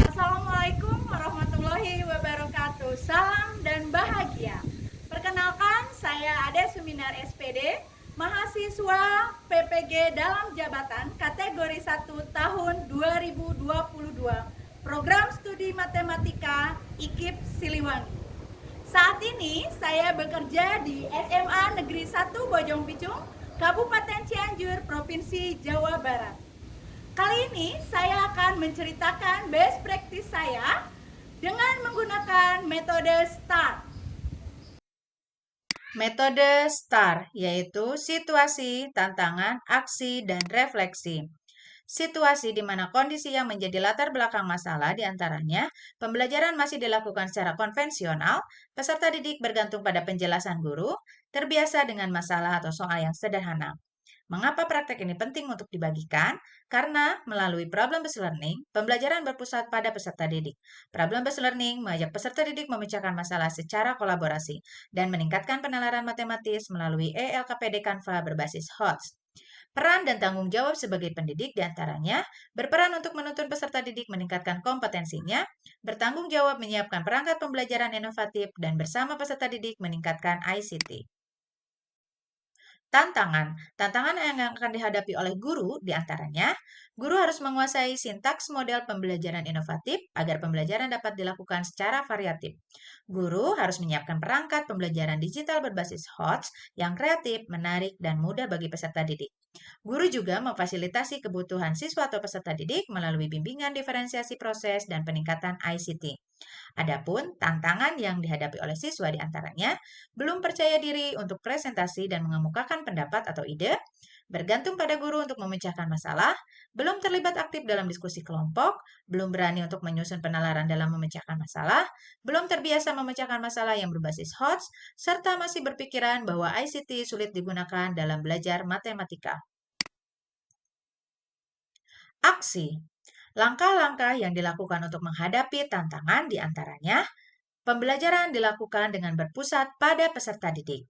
Assalamualaikum warahmatullahi wabarakatuh. Salam dan bahagia. Perkenalkan, saya Ade Suminar SPD, mahasiswa PPG dalam jabatan kategori 1 tahun 2022, program studi matematika IKIP Siliwangi. Saat ini saya bekerja di SMA Negeri 1 Bojong Picung, Kabupaten Cianjur, Provinsi Jawa Barat. Kali ini saya akan menceritakan best practice saya dengan menggunakan metode STAR. Metode STAR yaitu situasi, tantangan, aksi, dan refleksi. Situasi di mana kondisi yang menjadi latar belakang masalah diantaranya pembelajaran masih dilakukan secara konvensional, peserta didik bergantung pada penjelasan guru, terbiasa dengan masalah atau soal yang sederhana. Mengapa praktek ini penting untuk dibagikan? Karena melalui problem-based learning, pembelajaran berpusat pada peserta didik. Problem-based learning mengajak peserta didik memecahkan masalah secara kolaborasi dan meningkatkan penalaran matematis melalui ELKPD Canva berbasis HOTS. Peran dan tanggung jawab sebagai pendidik diantaranya berperan untuk menuntun peserta didik meningkatkan kompetensinya, bertanggung jawab menyiapkan perangkat pembelajaran inovatif, dan bersama peserta didik meningkatkan ICT. Tantangan yang akan dihadapi oleh guru diantaranya, guru harus menguasai sintaks model pembelajaran inovatif agar pembelajaran dapat dilakukan secara variatif. Guru harus menyiapkan perangkat pembelajaran digital berbasis HOTS yang kreatif, menarik, dan mudah bagi peserta didik. Guru juga memfasilitasi kebutuhan siswa atau peserta didik melalui bimbingan diferensiasi proses dan peningkatan ICT. Adapun tantangan yang dihadapi oleh siswa diantaranya belum percaya diri untuk presentasi dan mengemukakan pendapat atau ide, bergantung pada guru untuk memecahkan masalah, belum terlibat aktif dalam diskusi kelompok, belum berani untuk menyusun penalaran dalam memecahkan masalah, belum terbiasa memecahkan masalah yang berbasis HOTS, serta masih berpikiran bahwa ICT sulit digunakan dalam belajar matematika. Aksi. Langkah-langkah yang dilakukan untuk menghadapi tantangan diantaranya pembelajaran dilakukan dengan berpusat pada peserta didik.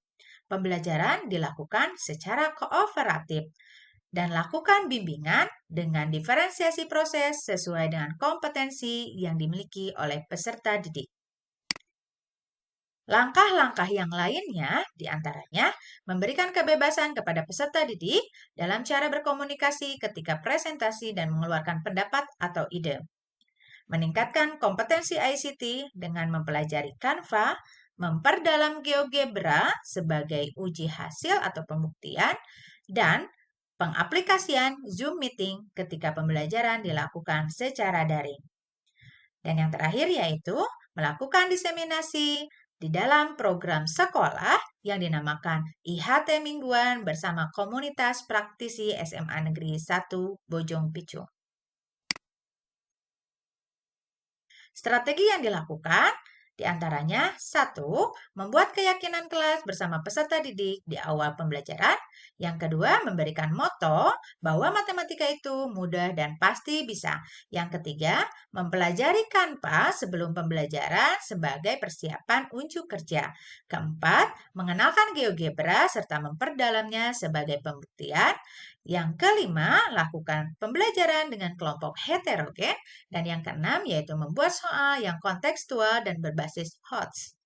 Pembelajaran dilakukan secara kooperatif dan lakukan bimbingan dengan diferensiasi proses sesuai dengan kompetensi yang dimiliki oleh peserta didik. Langkah-langkah yang lainnya diantaranya memberikan kebebasan kepada peserta didik dalam cara berkomunikasi ketika presentasi dan mengeluarkan pendapat atau ide. Meningkatkan kompetensi ICT dengan mempelajari Canva, memperdalam GeoGebra sebagai uji hasil atau pembuktian, dan pengaplikasian Zoom Meeting ketika pembelajaran dilakukan secara daring. Dan yang terakhir yaitu melakukan diseminasi di dalam program sekolah yang dinamakan IHT Mingguan bersama komunitas praktisi SMA Negeri 1 Bojong Picung. Strategi yang dilakukan diantaranya, 1. Membuat keyakinan kelas bersama peserta didik di awal pembelajaran. Yang kedua, memberikan moto bahwa matematika itu mudah dan pasti bisa. Yang ketiga, mempelajari Canva sebelum pembelajaran sebagai persiapan unjuk kerja. Keempat, mengenalkan GeoGebra serta memperdalamnya sebagai pembuktian. Yang kelima, lakukan pembelajaran dengan kelompok heterogen. Dan yang keenam, yaitu membuat soal yang kontekstual dan berbasis HOTS.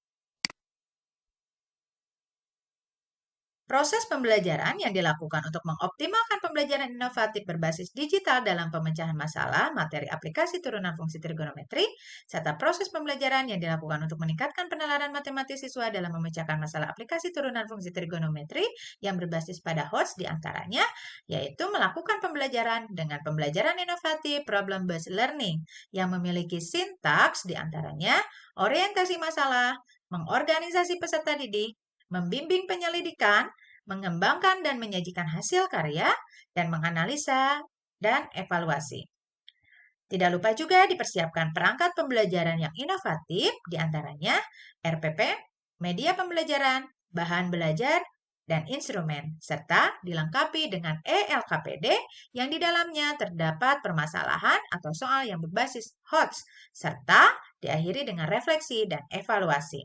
Proses pembelajaran yang dilakukan untuk mengoptimalkan pembelajaran inovatif berbasis digital dalam pemecahan masalah, materi aplikasi turunan fungsi trigonometri, serta proses pembelajaran yang dilakukan untuk meningkatkan penalaran matematis siswa dalam memecahkan masalah aplikasi turunan fungsi trigonometri yang berbasis pada HOTS diantaranya, yaitu melakukan pembelajaran dengan pembelajaran inovatif problem-based learning yang memiliki sintaks diantaranya orientasi masalah, mengorganisasi peserta didik, membimbing penyelidikan, mengembangkan dan menyajikan hasil karya, dan menganalisa dan evaluasi. Tidak lupa juga dipersiapkan perangkat pembelajaran yang inovatif, diantaranya RPP, media pembelajaran, bahan belajar, dan instrumen, serta dilengkapi dengan ELKPD yang di dalamnya terdapat permasalahan atau soal yang berbasis HOTS, serta diakhiri dengan refleksi dan evaluasi.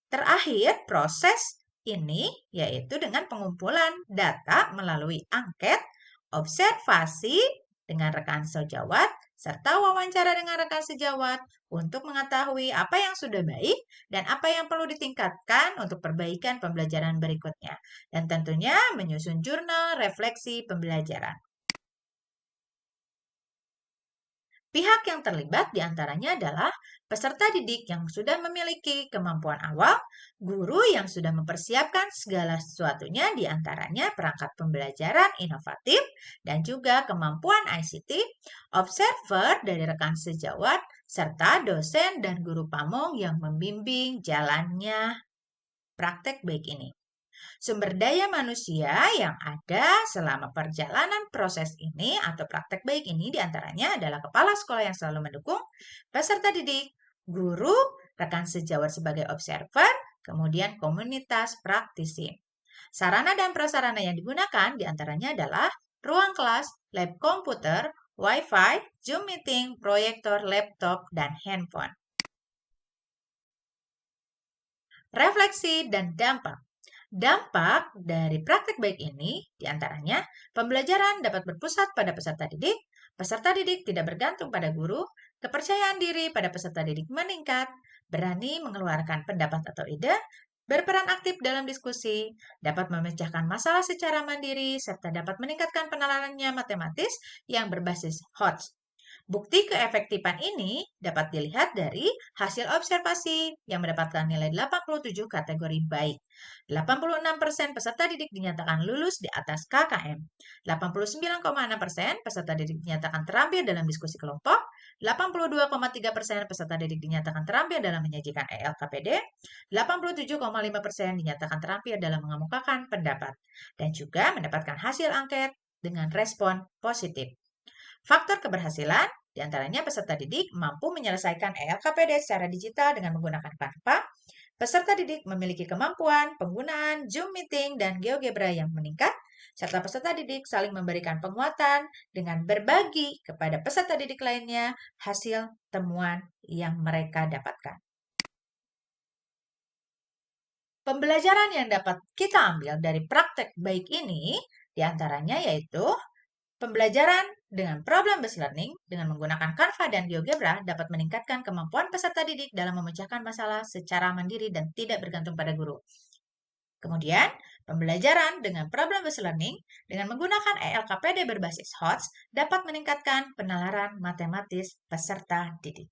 Terakhir, proses ini yaitu dengan pengumpulan data melalui angket, observasi dengan rekan sejawat, serta wawancara dengan rekan sejawat untuk mengetahui apa yang sudah baik dan apa yang perlu ditingkatkan untuk perbaikan pembelajaran berikutnya. Dan tentunya menyusun jurnal refleksi pembelajaran. Pihak yang terlibat diantaranya adalah peserta didik yang sudah memiliki kemampuan awal, guru yang sudah mempersiapkan segala sesuatunya diantaranya perangkat pembelajaran inovatif, dan juga kemampuan ICT, observer dari rekan sejawat, serta dosen dan guru pamong yang membimbing jalannya praktek baik ini. Sumber daya manusia yang ada selama perjalanan proses ini atau praktek baik ini diantaranya adalah kepala sekolah yang selalu mendukung, peserta didik, guru, rekan sejawat sebagai observer, kemudian komunitas praktisi. Sarana dan prasarana yang digunakan diantaranya adalah ruang kelas, lab komputer, Wi-Fi, Zoom meeting, proyektor, laptop, dan handphone. Refleksi dan dampak. Dampak dari praktek baik ini diantaranya pembelajaran dapat berpusat pada peserta didik tidak bergantung pada guru, kepercayaan diri pada peserta didik meningkat, berani mengeluarkan pendapat atau ide, berperan aktif dalam diskusi, dapat memecahkan masalah secara mandiri, serta dapat meningkatkan penalarannya matematis yang berbasis HOTS. Bukti keefektifan ini dapat dilihat dari hasil observasi yang mendapatkan nilai 87 kategori baik. 86% peserta didik dinyatakan lulus di atas KKM. 89,6% peserta didik dinyatakan terampil dalam diskusi kelompok. 82,3% peserta didik dinyatakan terampil dalam menyajikan ELKPD. 87,5% dinyatakan terampil dalam mengemukakan pendapat. Dan juga mendapatkan hasil angket dengan respon positif. Faktor keberhasilan, diantaranya peserta didik mampu menyelesaikan ELKPD secara digital dengan menggunakan Canva, peserta didik memiliki kemampuan penggunaan Zoom meeting dan GeoGebra yang meningkat, serta peserta didik saling memberikan penguatan dengan berbagi kepada peserta didik lainnya hasil temuan yang mereka dapatkan. Pembelajaran yang dapat kita ambil dari praktek baik ini, diantaranya yaitu pembelajaran dengan problem-based learning dengan menggunakan Canva dan GeoGebra dapat meningkatkan kemampuan peserta didik dalam memecahkan masalah secara mandiri dan tidak bergantung pada guru. Kemudian, pembelajaran dengan problem-based learning dengan menggunakan ELKPD berbasis HOTS dapat meningkatkan penalaran matematis peserta didik.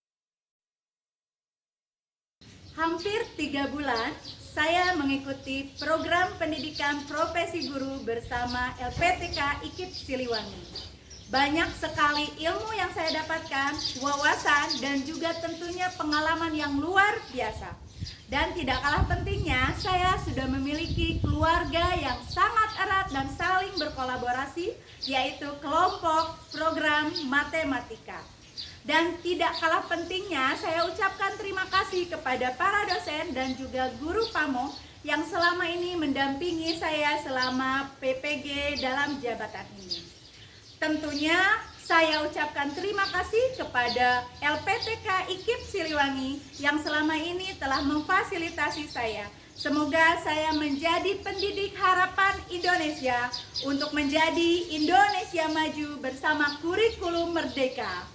Hampir 3 bulan saya mengikuti program pendidikan profesi guru bersama LPTK IKIP Siliwangi. Banyak sekali ilmu yang saya dapatkan, wawasan, dan juga tentunya pengalaman yang luar biasa. Dan tidak kalah pentingnya, saya sudah memiliki keluarga yang sangat erat dan saling berkolaborasi, yaitu kelompok program matematika. Dan tidak kalah pentingnya, saya ucapkan terima kasih kepada para dosen dan juga guru pamong yang selama ini mendampingi saya selama PPG dalam jabatan ini. Tentunya saya ucapkan terima kasih kepada LPTK IKIP Siliwangi yang selama ini telah memfasilitasi saya. Semoga saya menjadi pendidik harapan Indonesia untuk menjadi Indonesia maju bersama kurikulum merdeka.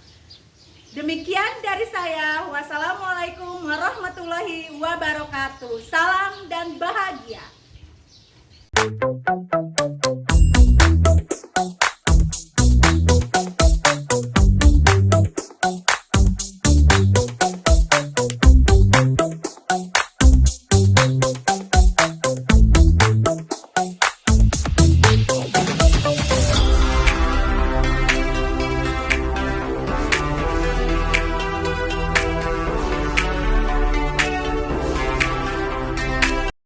Demikian dari saya. Wassalamualaikum warahmatullahi wabarakatuh. Salam dan bahagia.